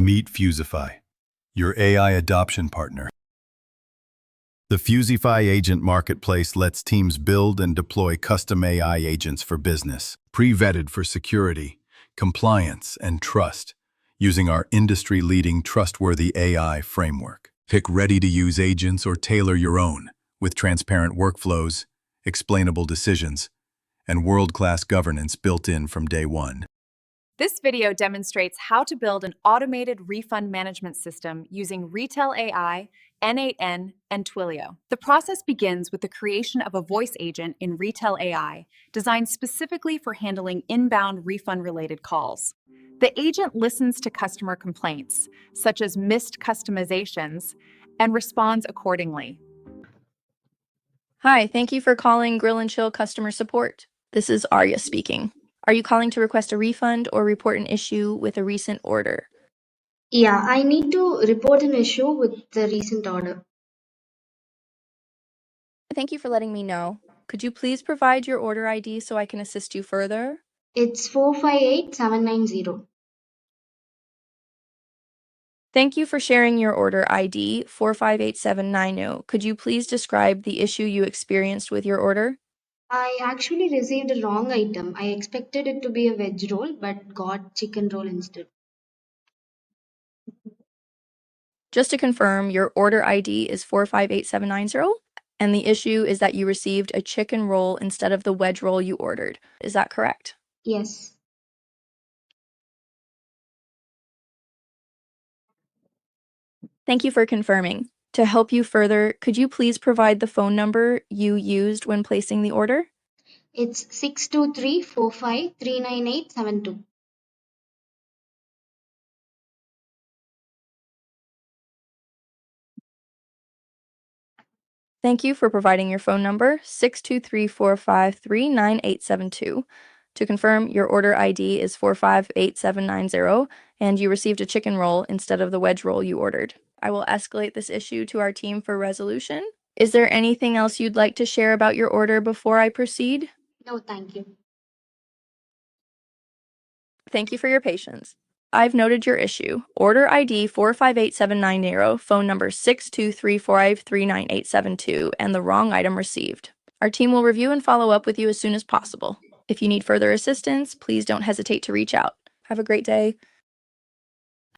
Meet Fusefy, your AI adoption partner. The Fusefy Agent Marketplace lets teams build and deploy custom AI agents for business, pre-vetted for security, compliance, and trust, using our industry-leading trustworthy AI framework. Pick ready-to-use agents or tailor your own, with transparent workflows, explainable decisions, and world-class governance built in from day one. This video demonstrates how to build an automated refund management system using Retail AI, N8N, and Twilio. The process begins with the creation of a voice agent in Retail AI, designed specifically for handling inbound refund-related calls. The agent listens to customer complaints, such as missed customizations, and responds accordingly. Hi, thank you for calling Grill and Chill customer support. This is Arya speaking. Are you calling to request a refund or report an issue with a recent order? Yeah, I need to report an issue with the recent order. Thank you for letting me know. Could you please provide your order ID so I can assist you further? It's 458790. Thank you for sharing your order ID 458790. Could you please describe the issue you experienced with your order? I actually received a wrong item. I expected it to be a veg roll but got chicken roll instead. Just to confirm, your order ID is 458790, and the issue is that you received a chicken roll instead of the wedge roll you ordered. Is that correct? Yes. Thank you for confirming. To help you further, could you please provide the phone number you used when placing the order? It's 62345398872. Thank you for providing your phone number 62345398872. To confirm, your order ID is 458790 and you received a chicken roll instead of the wedge roll you ordered. I will escalate this issue to our team for resolution. Is there anything else you'd like to share about your order before I proceed? No, thank you. Thank you for your patience. I've noted your issue. Order ID 458790, phone number 62345398872, and the wrong item received. Our team will review and follow up with you as soon as possible. If you need further assistance, please don't hesitate to reach out. Have a great day.